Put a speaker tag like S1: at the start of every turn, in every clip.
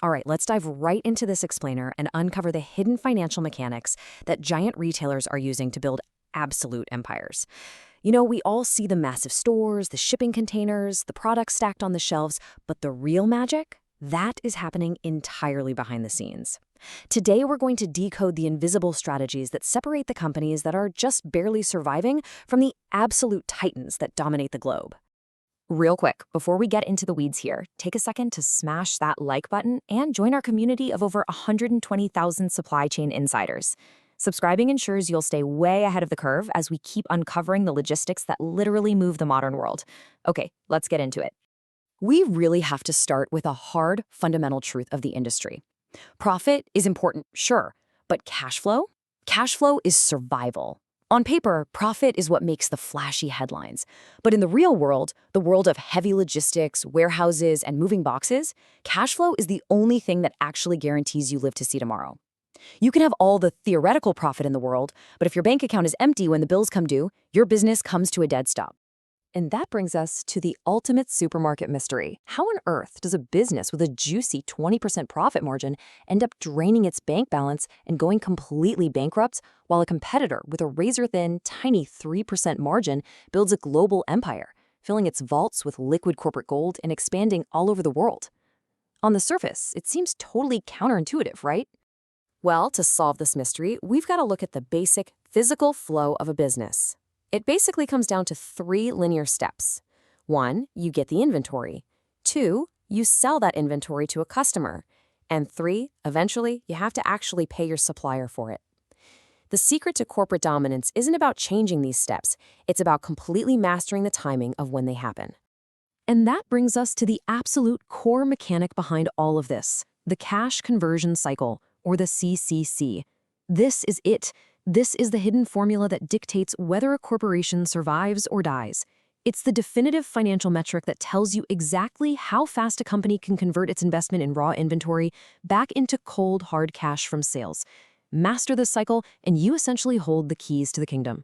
S1: All right, let's dive right into this explainer and uncover the hidden financial mechanics that giant retailers are using to build absolute empires. We all see the massive stores, the shipping containers, the products stacked on the shelves, but the real magic? That is happening entirely behind the scenes. Today, we're going to decode the invisible strategies that separate the companies that are just barely surviving from the absolute titans that dominate the globe. Real quick, before we get into the weeds here, take a second to smash that like button and join our community of over 120,000 supply chain insiders. Subscribing ensures you'll stay way ahead of the curve as we keep uncovering the logistics that literally move the modern world. Okay, let's get into it. We really have to start with a hard, fundamental truth of the industry. Profit is important, sure, but cash flow? Cash flow is survival. On paper, profit is what makes the flashy headlines. But in the real world, the world of heavy logistics, warehouses, and moving boxes, cash flow is the only thing that actually guarantees you live to see tomorrow. You can have all the theoretical profit in the world, but if your bank account is empty when the bills come due, your business comes to a dead stop. And that brings us to the ultimate supermarket mystery. How on earth does a business with a juicy 20% profit margin end up draining its bank balance and going completely bankrupt, while a competitor with a razor-thin, tiny 3% margin builds a global empire, filling its vaults with liquid corporate gold and expanding all over the world? On the surface, it seems totally counterintuitive, right? Well, to solve this mystery, we've got to look at the basic physical flow of a business. It basically comes down to 3 linear steps. 1, you get the inventory. 2, you sell that inventory to a customer. And 3, eventually, you have to actually pay your supplier for it. The secret to corporate dominance isn't about changing these steps. It's about completely mastering the timing of when they happen. And that brings us to the absolute core mechanic behind all of this, the cash conversion cycle, or the CCC. This is it. This is the hidden formula that dictates whether a corporation survives or dies. It's the definitive financial metric that tells you exactly how fast a company can convert its investment in raw inventory back into cold, hard cash from sales. Master this cycle, and you essentially hold the keys to the kingdom.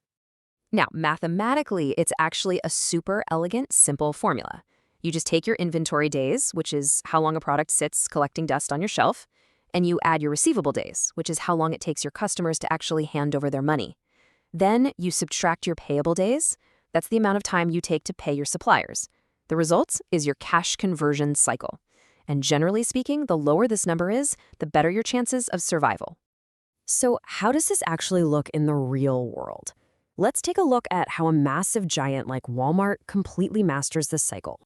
S1: Now, mathematically, it's actually a super elegant, simple formula. You just take your inventory days, which is how long a product sits collecting dust on your shelf, and you add your receivable days, which is how long it takes your customers to actually hand over their money. Then you subtract your payable days. That's the amount of time you take to pay your suppliers. The result is your cash conversion cycle. And generally speaking, the lower this number is, the better your chances of survival. So how does this actually look in the real world? Let's take a look at how a massive giant like Walmart completely masters this cycle.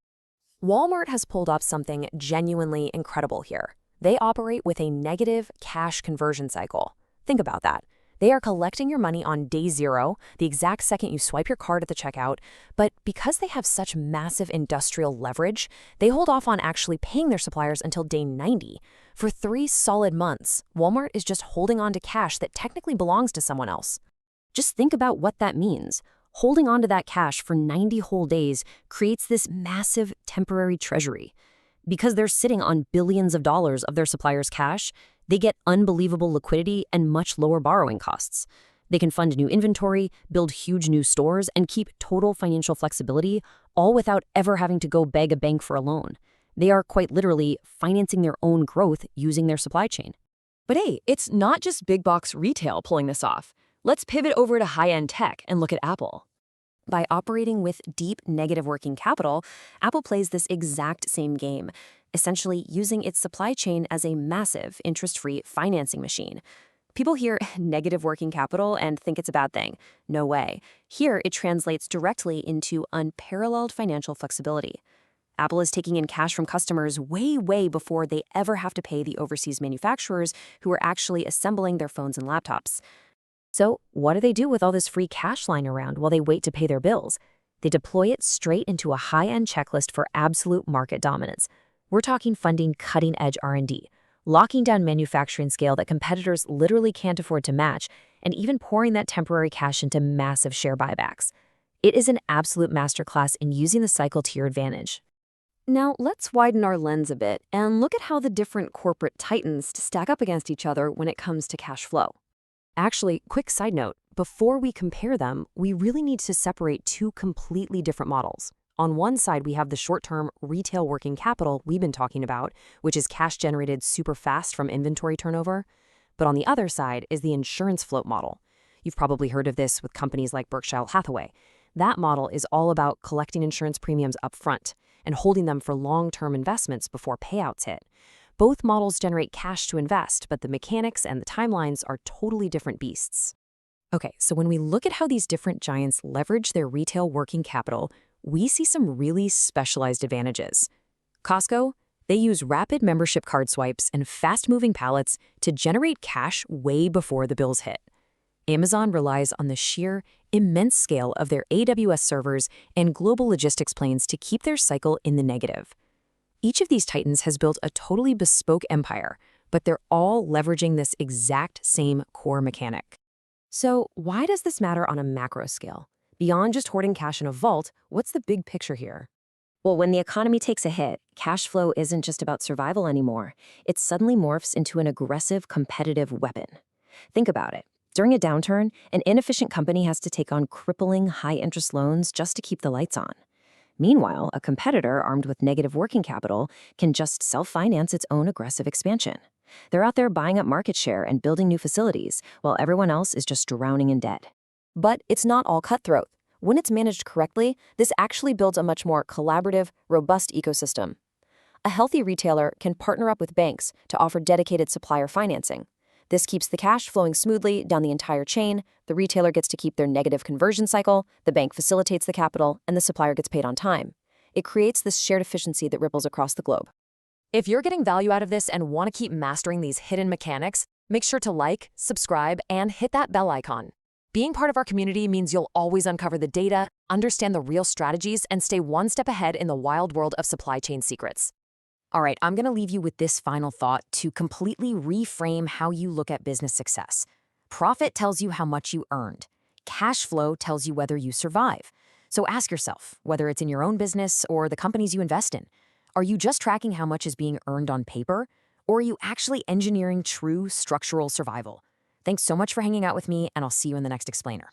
S1: Walmart has pulled off something genuinely incredible here. They operate with a negative cash conversion cycle. Think about that. They are collecting your money on day 0, the exact second you swipe your card at the checkout, but because they have such massive industrial leverage, they hold off on actually paying their suppliers until day 90. For 3 solid months, Walmart is just holding on to cash that technically belongs to someone else. Just think about what that means. Holding on to that cash for 90 whole days creates this massive temporary treasury. Because they're sitting on billions of dollars of their suppliers' cash, they get unbelievable liquidity and much lower borrowing costs. They can fund new inventory, build huge new stores, and keep total financial flexibility, all without ever having to go beg a bank for a loan. They are quite literally financing their own growth using their supply chain. But hey, it's not just big box retail pulling this off. Let's pivot over to high-end tech and look at Apple. By operating with deep negative working capital, Apple plays this exact same game, essentially using its supply chain as a massive interest-free financing machine. People hear negative working capital and think it's a bad thing. No way. Here, it translates directly into unparalleled financial flexibility. Apple is taking in cash from customers way before they ever have to pay the overseas manufacturers who are actually assembling their phones and laptops. So what do they do with all this free cash lying around while they wait to pay their bills? They deploy it straight into a high-end checklist for absolute market dominance. We're talking funding cutting-edge R&D, locking down manufacturing scale that competitors literally can't afford to match, and even pouring that temporary cash into massive share buybacks. It is an absolute masterclass in using the cycle to your advantage. Now, let's widen our lens a bit and look at how the different corporate titans stack up against each other when it comes to cash flow. Actually, quick side note, before we compare them, we really need to separate 2 completely different models. On one side, we have the short-term retail working capital we've been talking about, which is cash generated super fast from inventory turnover. But on the other side is the insurance float model. You've probably heard of this with companies like Berkshire Hathaway. That model is all about collecting insurance premiums up front and holding them for long-term investments before payouts hit. Both models generate cash to invest, but the mechanics and the timelines are totally different beasts. Okay, so when we look at how these different giants leverage their retail working capital, we see some really specialized advantages. Costco, they use rapid membership card swipes and fast-moving pallets to generate cash way before the bills hit. Amazon relies on the sheer, immense scale of their AWS servers and global logistics planes to keep their cycle in the negative. Each of these titans has built a totally bespoke empire, but they're all leveraging this exact same core mechanic. So why does this matter on a macro scale? Beyond just hoarding cash in a vault, what's the big picture here? Well, when the economy takes a hit, cash flow isn't just about survival anymore. It suddenly morphs into an aggressive, competitive weapon. Think about it. During a downturn, an inefficient company has to take on crippling, high-interest loans just to keep the lights on. Meanwhile, a competitor armed with negative working capital can just self-finance its own aggressive expansion. They're out there buying up market share and building new facilities, while everyone else is just drowning in debt. But it's not all cutthroat. When it's managed correctly, this actually builds a much more collaborative, robust ecosystem. A healthy retailer can partner up with banks to offer dedicated supplier financing. This keeps the cash flowing smoothly down the entire chain. The retailer gets to keep their negative conversion cycle, the bank facilitates the capital, and the supplier gets paid on time. It creates this shared efficiency that ripples across the globe. If you're getting value out of this and want to keep mastering these hidden mechanics, make sure to like, subscribe, and hit that bell icon. Being part of our community means you'll always uncover the data, understand the real strategies, and stay one step ahead in the wild world of supply chain secrets. All right, I'm going to leave you with this final thought to completely reframe how you look at business success. Profit tells you how much you earned. Cash flow tells you whether you survive. So ask yourself, whether it's in your own business or the companies you invest in, are you just tracking how much is being earned on paper, or are you actually engineering true structural survival? Thanks so much for hanging out with me, and I'll see you in the next explainer.